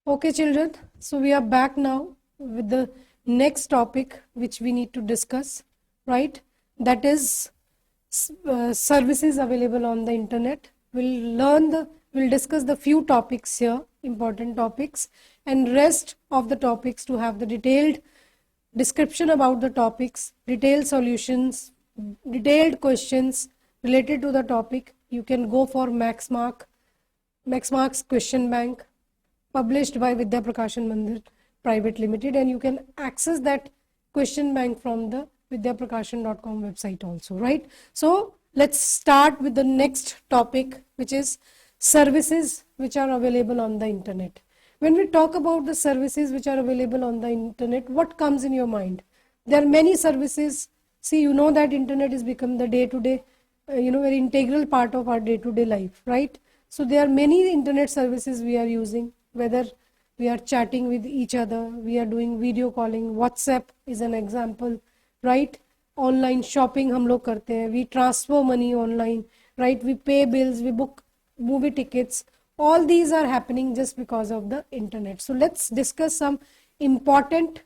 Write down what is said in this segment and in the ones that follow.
Okay, children. So we are back now with the next topic which we need to discuss, right? That is services available on the internet. We'll discuss the few topics here, important topics, and rest of the topics to have the detailed description about the topics, detailed solutions, detailed questions related to the topic. You can go for Maxmark's question bank published by Vidya Prakashan Mandir Private Limited, and you can access that question bank from the vidyaprakashan.com website also, right? So let's start with the next topic, which is services which are available on the internet. When we talk about the services which are available on the internet, what comes in your mind? There are many services. See, you know that internet has become the day-to-day, very integral part of our day-to-day life, right? So there are many internet services we are using, whether we are chatting with each other, we are doing video calling. WhatsApp is an example, right? Online shopping हम लोग करते हैं, we transfer money online, right? We pay bills, we book movie tickets. All these are happening just because of the internet. So let's discuss some important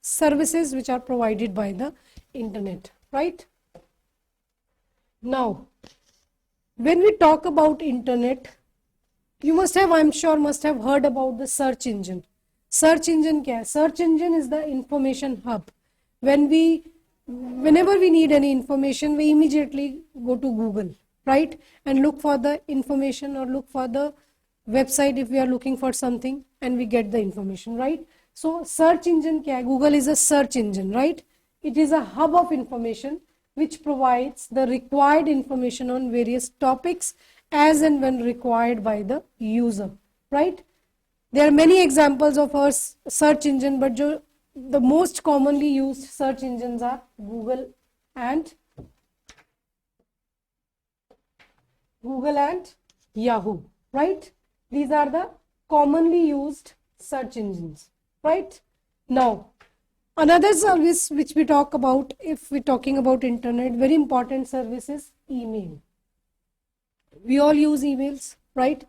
services which are provided by the internet, right? Now, when we talk about internet, you must have, I'm sure, must have heard about the search engine. Search engine क्या है? Search engine is the information hub. Whenever we need any information, we immediately go to Google, right? And look for the information or look for the website if we are looking for something, and we get the information, right? So search engine क्या है? Google is a search engine, right? It is a hub of information which provides the required information on various topics as and when required by the user, right? There are many examples of our search engine, but the most commonly used search engines are Google and Yahoo, right? These are the commonly used search engines, right? Now, another service which we talk about, if we're talking about internet, very important service is email. We all use emails, right?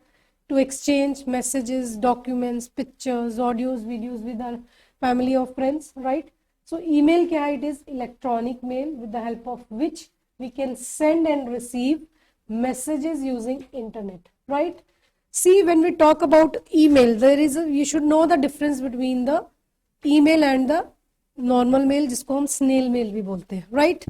To exchange messages, documents, pictures, audios, videos with our family or friends, right? So email kya hai? It is electronic mail with the help of which we can send and receive messages using internet, right? See, when we talk about email, you should know the difference between the email and the normal mail, जिसको हम snail mail भी बोलते हैं, right?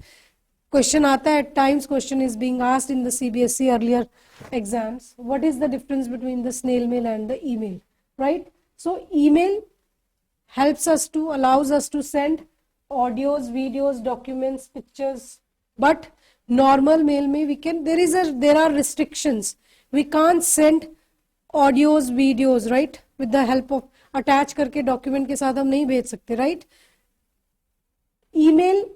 Question आता है, at times question is being asked in the CBSE earlier exams. What is the difference between the snail mail and the email, right? So email allows us to send audios, videos, documents, pictures, but normal mail में there are restrictions. We can't send audios, videos, right? With the help of attach करके document के साथ हम नहीं भेज सकते, right? Email,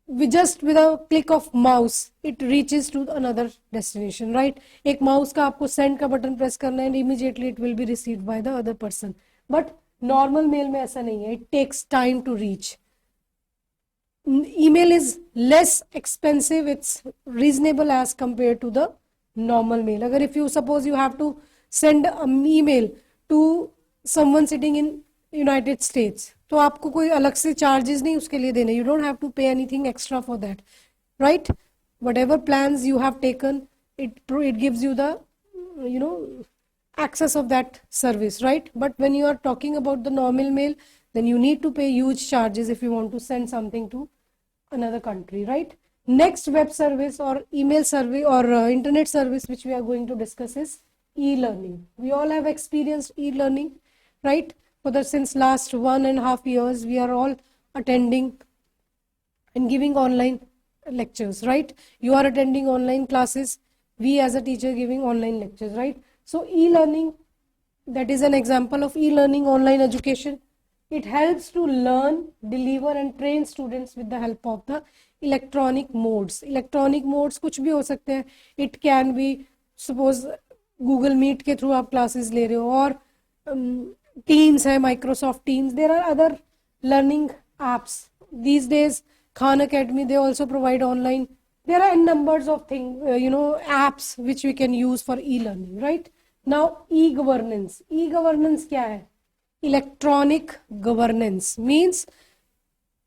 with a click of mouse, it reaches to another destination, right? एक mouse का आपको send का button press करना है and immediately it will be received by the other person. But normal mail में ऐसा नहीं है. It takes time to reach. Email is less expensive. It's reasonable as compared to the normal mail. अगर if you suppose you have to send an email to someone sitting in United States, तो आपको कोई अलग से charges नहीं उसके लिए देने. You don't have to pay anything extra for that, right? Whatever plans you have taken, it gives you the access of that service, right? But when you are talking about the normal mail, then you need to pay huge charges if you want to send something to another country, right? Next web service or email service or internet service which we are going to discuss is e-learning. We all have experienced e-learning, right? Since last 1.5 years, we are all attending and giving online lectures, right? You are attending online classes. We as a teacher giving online lectures, right? So e-learning, that is an example of e-learning, online education. It helps to learn, deliver and train students with the help of the electronic modes. Electronic modes कुछ भी हो सकते हैं. It can be, suppose Google Meet के through आप classes ले रहे हो, और Teams है, Microsoft Teams. There are other learning apps. These days, Khan Academy, they also provide online. There are numbers of things, apps which we can use for e-learning, right? Now, e-governance. E-governance क्या है? electronic governance means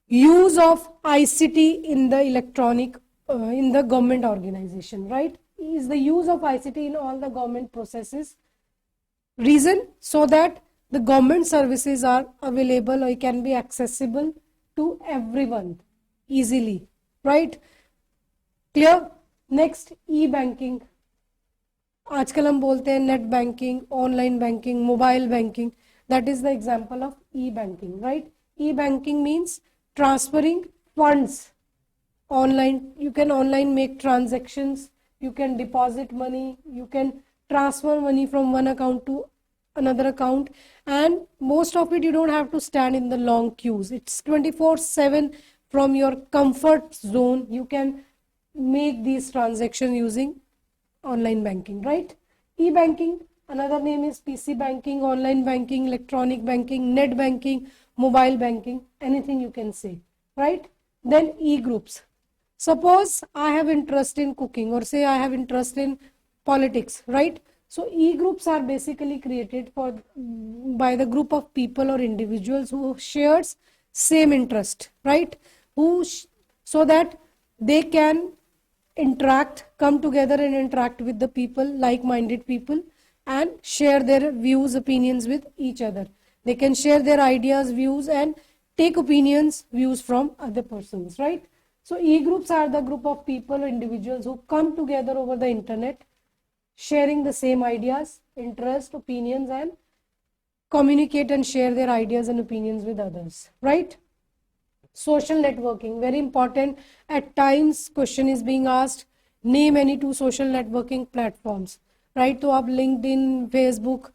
use of ICT in the in the government organization, right? Is the use of ICT in all the government processes. Reason, so that the government services are available or can be accessible to everyone easily, right? Clear? Next, e-banking. आजकल हम बोलते हैं net banking, online banking, mobile banking. That is the example of e-banking, right? E-banking means transferring funds online. You can online make transactions, you can deposit money, you can transfer money from one account to another account, and most of it you don't have to stand in the long queues. It's 24/7 from your comfort zone. You can make these transactions using online banking, right? E-banking, another name is PC banking, online banking, electronic banking, net banking, mobile banking, anything you can say, right? Then e-groups. Suppose I have interest in cooking, or say I have interest in politics, right? So e-groups are basically created by the group of people or individuals who shares same interest, right? So that they can come together and interact with the people, like-minded people, and share their views, opinions with each other. They can share their ideas, views, and take opinions, views from other persons, right? So e-groups are the group of people or individuals who come together over the internet, sharing the same ideas, interest, opinions, and communicate and share their ideas and opinions with others, right? Social networking, very important. At times question is being asked, name any 2 social networking platforms, right? So up LinkedIn, Facebook,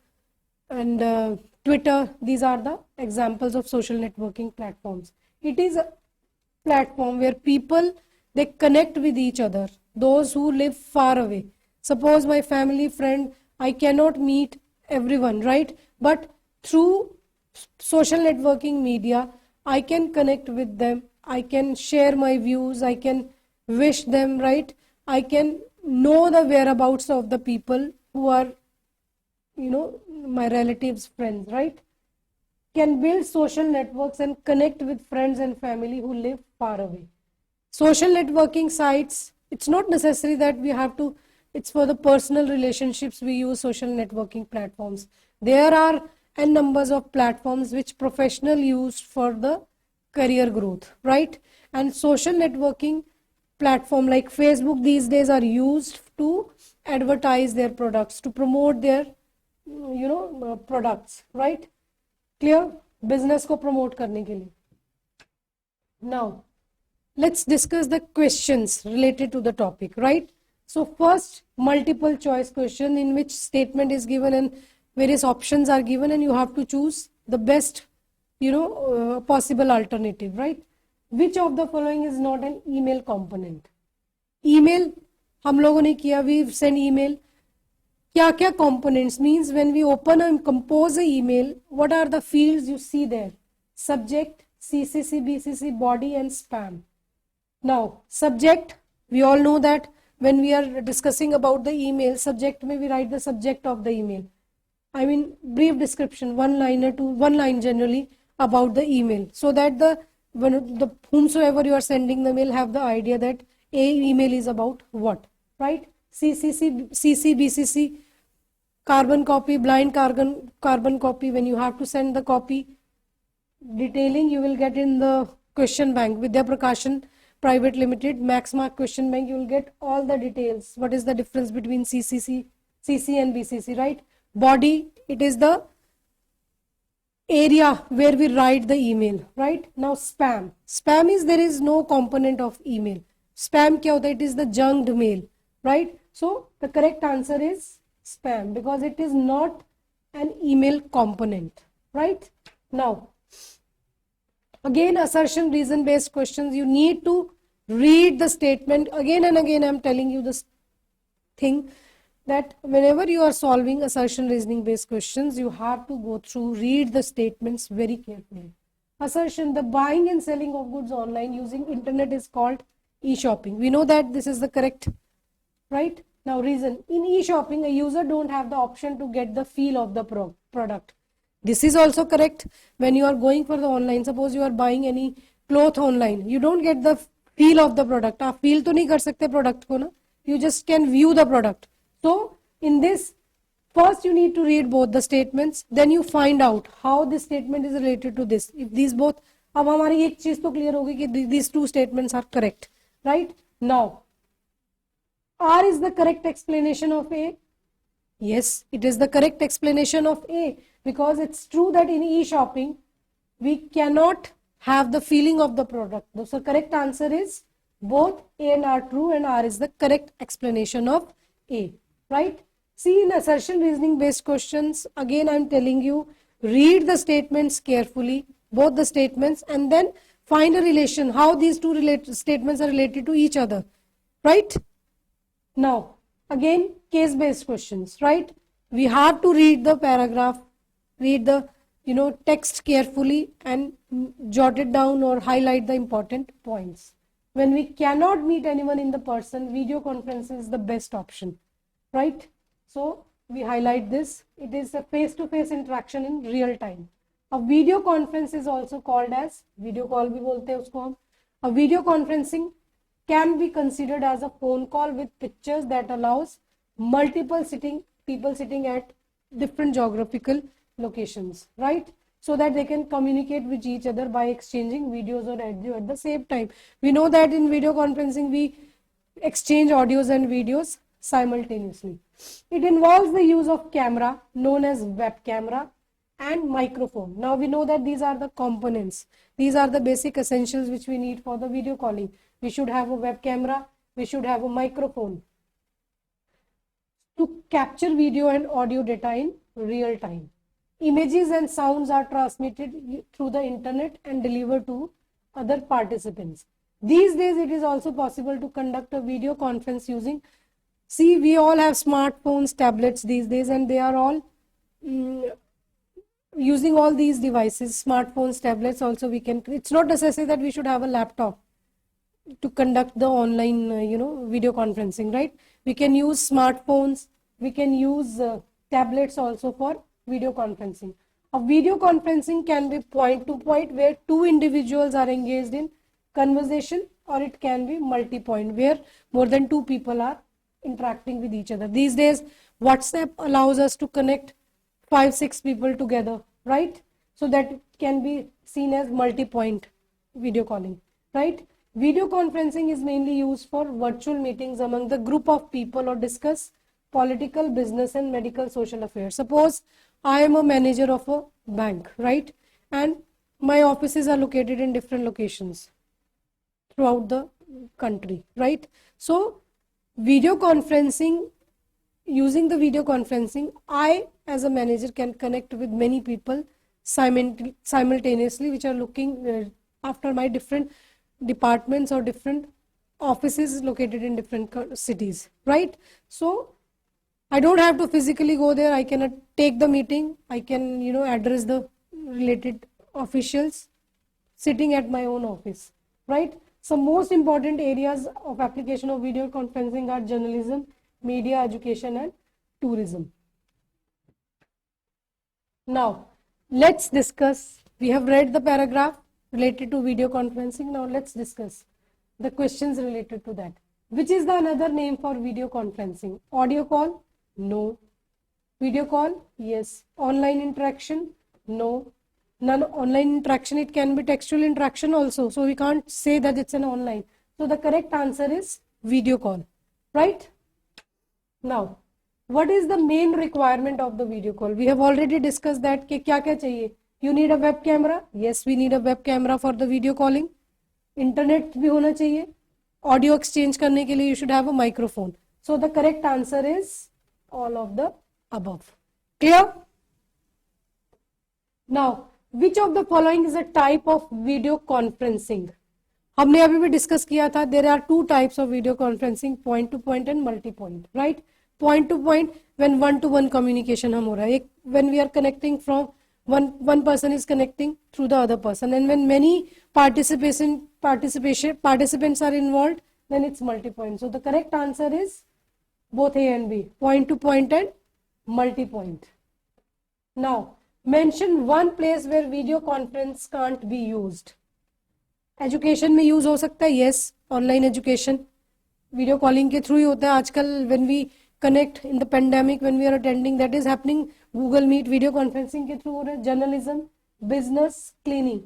and Twitter, these are the examples of social networking platforms. It is a platform where people, they connect with each other, those who live far away. Suppose my family friend, I cannot meet everyone, right? But through social networking media, I can connect with them, I can share my views, I can wish them, right? I can know the whereabouts of the people who are, my relatives, friends, right? Can build social networks and connect with friends and family who live far away. Social networking sites, it's not necessary that we have to, it's for the personal relationships we use social networking platforms. There are n numbers of platforms which professional use for the career growth, right? And social networking platform like Facebook these days are used to advertise their products, to promote their products, right? Clear? Business को promote करने के लिए. Now let's discuss the questions related to the topic, right? So first, multiple choice question in which statement is given and various options are given, and you have to choose the best possible alternative, right? Which of the following is not an email component? Email हम लोगों ने किया, we send email. क्या क्या components means when we open and compose a email, what are the fields you see there? Subject, CCC, BCC, body, and spam. Now subject, we all know that when we are discussing about the email, subject may we write the subject of the email. I mean brief description, one line generally about the email, so that the whomsoever you are sending the mail have the idea that a email is about what, right? CC, BCC, carbon copy, blind carbon copy. When you have to send the copy, detailing you will get in the question bank. Vidya Prakashan Private Limited, Max Mark question bank, you will get all the details. What is the difference between CC and BCC, right? Body, it is the area where we write the email, right? Now spam is, there is no component of email. Spam kya hota? It is the junked mail, right? So the correct answer is spam, because it is not an email component, right? Now again, assertion reason based questions, you need to read the statement again and again. I am telling you this thing, that whenever you are solving assertion reasoning based questions, you have to go through, read the statements very carefully. Assertion, the buying and selling of goods online using internet is called e-shopping. We know that this is the correct, right? Now reason, in e-shopping a user don't have the option to get the feel of the product. This is also correct. When you are going for the online, suppose you are buying any cloth online, you don't get the feel of the product. आप feel तो नहीं कर सकते product को ना, you just can view the product. So in this, first you need to read both the statements, then you find out how this statement is related to this. If these both, अब हमारी एक चीज तो clear होगी कि these two statements are correct, right? Now R is the correct explanation of A. Yes, it is the correct explanation of A, because it's true that in e-shopping we cannot have the feeling of the product. So the correct answer is both A and R true, and R is the correct explanation of A, right? See, in assertion reasoning based questions, again I'm telling you, read the statements carefully, both the statements, and then find a relation, how these two statements are related to each other, right? Now, again, case-based questions, right? We have to read the paragraph, read the text carefully and jot it down or highlight the important points. When we cannot meet anyone in the person, video conference is the best option, right? So we highlight this. It is a face-to-face interaction in real time. A video conference is also called as video call भी बोलते हैं उसको हम. A video conferencing can be considered as a phone call with pictures that allows multiple people sitting at different geographical locations, right? So that they can communicate with each other by exchanging videos or audio at the same time. We know that in video conferencing we exchange audios and videos simultaneously. It involves the use of camera known as web camera and microphone. Now we know that these are the components. These are the basic essentials which we need for the video calling. We should have a web camera, we should have a microphone to capture video and audio data in real time. Images and sounds are transmitted through the internet and delivered to other participants. These days it is also possible to conduct a video conference using, see, we all have smartphones, tablets these days, and they are all using all these devices, smartphones, tablets also we can, it's not necessary that we should have a laptop to conduct the online, video conferencing, right? We can use smartphones, we can use tablets also for video conferencing. A video conferencing can be point to point where two individuals are engaged in conversation, or it can be multi-point where more than two people are interacting with each other. These days, WhatsApp allows us to connect 5-6 people together, right? So that can be seen as multi-point video calling, right? Video conferencing is mainly used for virtual meetings among the group of people or discuss political, business and medical social affairs. Suppose I am a manager of a bank, right? And my offices are located in different locations throughout the country, right? So video conferencing, using the video conferencing, I as a manager can connect with many people simultaneously which are looking after my different departments or different offices located in different cities, right? So I don't have to physically go there. I can take the meeting. I can, address the related officials sitting at my own office, right? So most important areas of application of video conferencing are journalism, media, education and tourism. Now let's discuss, we have read the paragraph related to video conferencing. Now let's discuss the questions related to that. Which is the another name for video conferencing? Audio call? No. Video call? Yes. Online interaction? No. None. Online interaction, it can be textual interaction also. So we can't say that it's an online. So the correct answer is video call, right? Now, what is the main requirement of the video call? We have already discussed that. Kya kya chahiye? You need a web camera? Yes, we need a web camera for the video calling. Internet bhi hona chahiye. Audio exchange karne ke liye you should have a microphone. So the correct answer is all of the above. Clear? Now, which of the following is a type of video conferencing? हमने अभी भी discuss किया था. There are two types of video conferencing, point to point and multi point, right? Point to point, when one to one communication हम हो रहा है. When we are connecting from one person is connecting through the other person, and when many participants are involved, then it's multi point. So the correct answer is both A and B, point to point and multi point. Now mention one place where video conference can't be used. Education में use हो सकता है, yes. Online education video calling के through ही होता है आजकल. When we connect in the pandemic, when we are attending, that is happening. Google Meet video conferencing के थ्रू हो रहा है. Journalism, business, cleaning.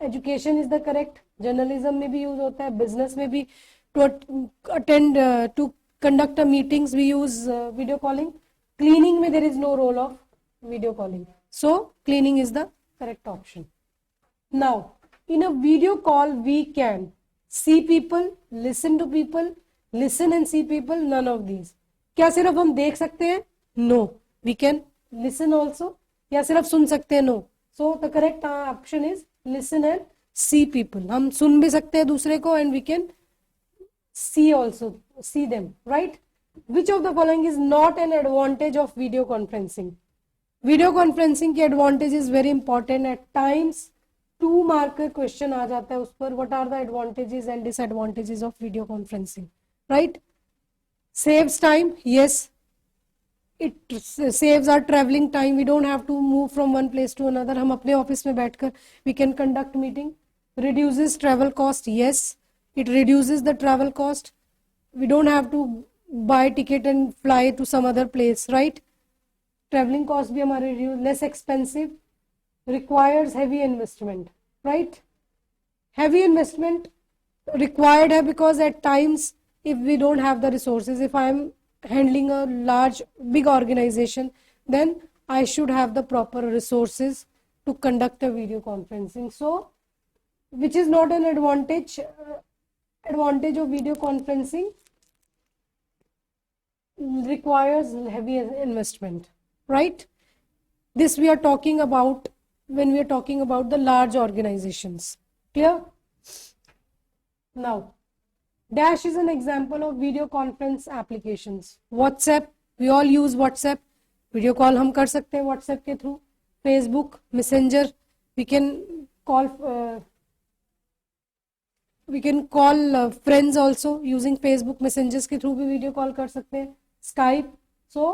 Education is the correct. Journalism में भी यूज होता है, बिजनेस में भी. To attend, to conduct a meetings we use video calling. Cleaning में there is no role of video calling, so cleaning is the correct option. Now in a video call we can see people, listen to people, listen and see people. None of these. क्या सिर्फ हम देख सकते हैं? No, we can listen also. या सिर्फ सुन सकते हैं? No. So the correct option is listen and see people. हम सुन भी सकते हैं दूसरे को and we can see also, see them, right? Which of the following is not an advantage of video conferencing? Video conferencing की advantage is very important. At times 2 mark का question आ जाता है उस पर. What are the advantages and disadvantages of video conferencing, right? Saves time, yes. It saves our travelling time. We don't have to move from one place to another. हम अपने office में बैठकर we can conduct meeting. Reduces travel cost, yes. It reduces the travel cost. We don't have to buy ticket and fly to some other place, right? Travelling cost भी हमारे less expensive. Requires heavy investment, right? Heavy investment required है because at times if we don't have the resources, if I am handling a large big organization, then I should have the proper resources to conduct a video conferencing. So which is not an advantage. Advantage of video conferencing requires heavy investment, right? This we are talking about when we are talking about the large organizations. Clear? Now dash is an example of video conference applications. WhatsApp, we all use WhatsApp. Video call हम कर सकते हैं WhatsApp के through. Facebook, Messenger, we can call friends also using Facebook Messengers के through भी video call कर सकते हैं. Skype, so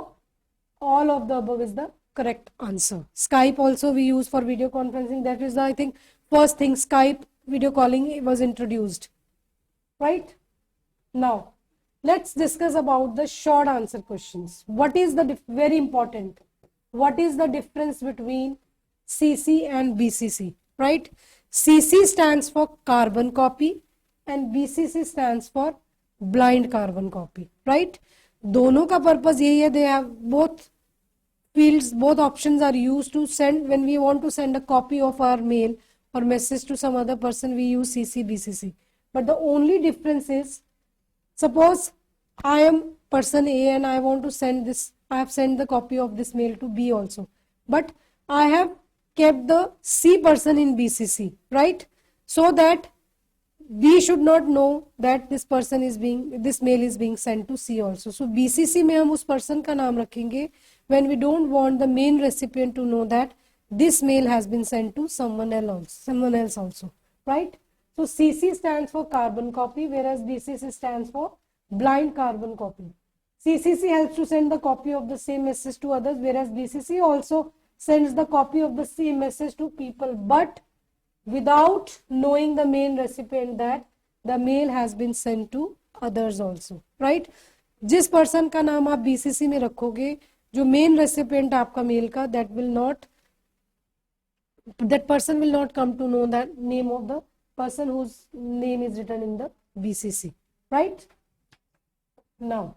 all of the above is the correct answer. Skype also we use for video conferencing. That is the, I think, first thing Skype video calling was introduced, right? Now let's discuss about the short answer questions. What is the very important, what is the difference between CC and BCC, right? CC stands for carbon copy and BCC stands for blind carbon copy, right? दोनों का purpose यही है. They have both fields, both options are used to send. When we want to send a copy of our mail or message to some other person, we use CC, BCC. But the only difference is, suppose I am person A and I want to send this, I have sent the copy of this mail to B also, but I have kept the C person in BCC, right? So that B should not know that this mail is being sent to C also. So BCC में हम उस person का नाम रखेंगे when we don't want the main recipient to know that this mail has been sent to someone else also, right? So CC stands for carbon copy, whereas BCC stands for blind carbon copy. CCC helps to send the copy of the same message to others, whereas BCC also sends the copy of the same message to people, but without knowing the main recipient that the mail has been sent to others also, right? जिस person का नाम आप BCC में रखोगे, जो main recipient आपका mail का, that person will not come to know that name of the person whose name is written in the BCC, right? Now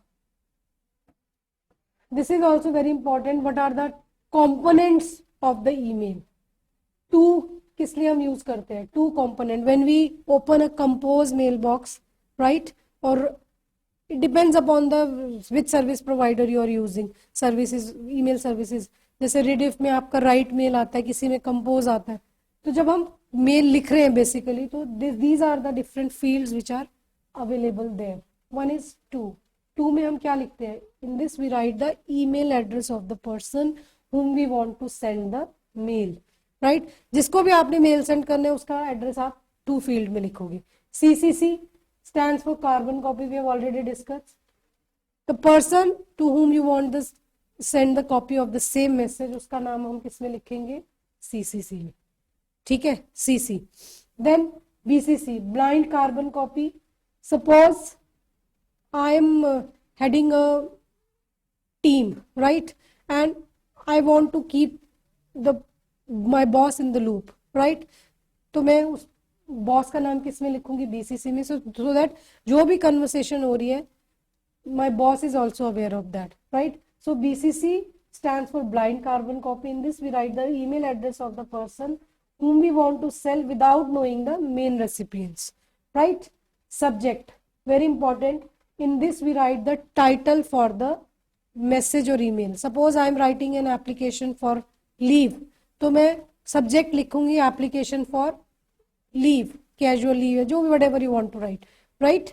this is also very important. What are the components of the email? Two किस लिए हम use करते हैं? Two component. When we open a compose mail box, right? और it depends upon the which service provider you are using. Services, email services, जैसे रिडिफ में आपका right mail आता है, किसी में कंपोज आता है. तो जब हम मेल लिख रहे हैं बेसिकली, तो these are the different fields which are available there. One is to में हम क्या लिखते हैं? In this we write the email address of the person whom we want to send the mail, right? जिसको भी आपने mail send करना है उसका एड्रेस आप टू फील्ड में लिखोगे. CCC stands for carbon copy, we have already discussed. The person to whom you want this send the copy of the same message, उसका नाम हम किस में लिखेंगे, CCC में, ठीक है, CC. Then BCC, blind carbon copy. Suppose I am heading a team, right, and I want to keep my boss in the loop, right, तो मैं उस बॉस का नाम किस में लिखूंगी, BCC में, so that जो भी कन्वर्सेशन हो रही है, my boss is also aware of that, right. So BCC stands for blind carbon copy. In this we write the email address of the person whom we want to sell without knowing the main recipients, right. Subject, very important. In this we write the title for the message or email. Suppose I am writing an application for leave, तो मैं subject लिखूंगी application for leave, casual leave, जो भी whatever you want to write, right.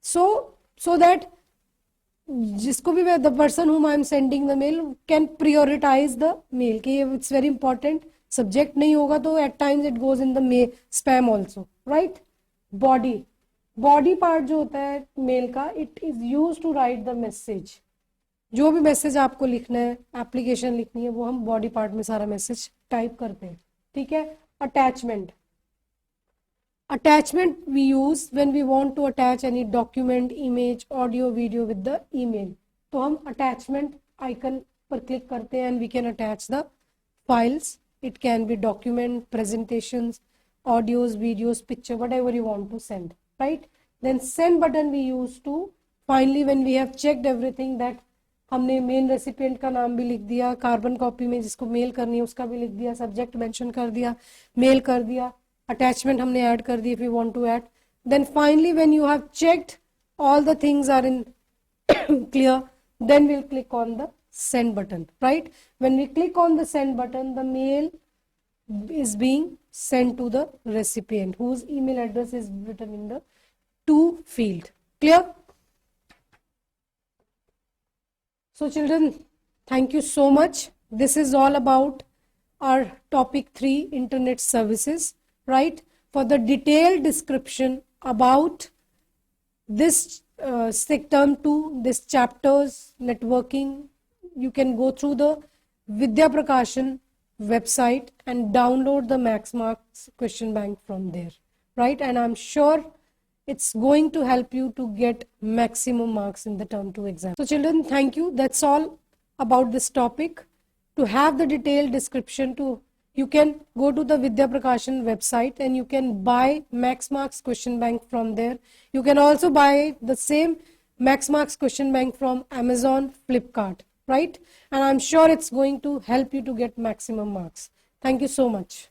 So that जिसको भी मैं, the person whom I am sending the mail can prioritize the mail, कि it's very important. Subject नहीं होगा तो at times it goes in the mail spam also, right. Body part जो होता है मेल का, it is used to write the message. जो भी मैसेज आपको लिखना है, एप्लीकेशन लिखनी है, वो हम बॉडी पार्ट में सारा मैसेज टाइप करते हैं, ठीक है. Attachment we use when we want to attach any document, image, audio, video with the email. तो हम attachment icon पर क्लिक करते हैं and we can attach the files. It can be document, presentations, audios, videos, picture, whatever you want to send, right. Then send button we use to, finally when we have checked everything, that हमने mail recipient का नाम भी लिख दिया, carbon copy में जिसको mail करनी है उसका भी लिख दिया, सब्जेक्ट मेंशन कर दिया, मेल कर दिया, अटैचमेंट हमने ऐड कर दी if you want to add. Then finally when you have checked all the things are in clear, then we'll click on the send button, right. When we click on the send button, the mail is being sent to the recipient whose email address is written in the to field. Clear? So children, thank you so much. This is all about our topic 3, internet services, right. For the detailed description about this term 2, this chapters networking, you can go through the Vidya Prakashan website and download the Max Marks question bank from there, right. And I'm sure it's going to help you to get maximum marks in the term 2 exam. So children, thank you. That's all about this topic. To have the detailed description, you can go to the Vidya Prakashan website and you can buy Max Marks question bank from there. You can also buy the same Max Marks question bank from Amazon, Flipkart, right. And I'm sure it's going to help you to get maximum marks. Thank you so much.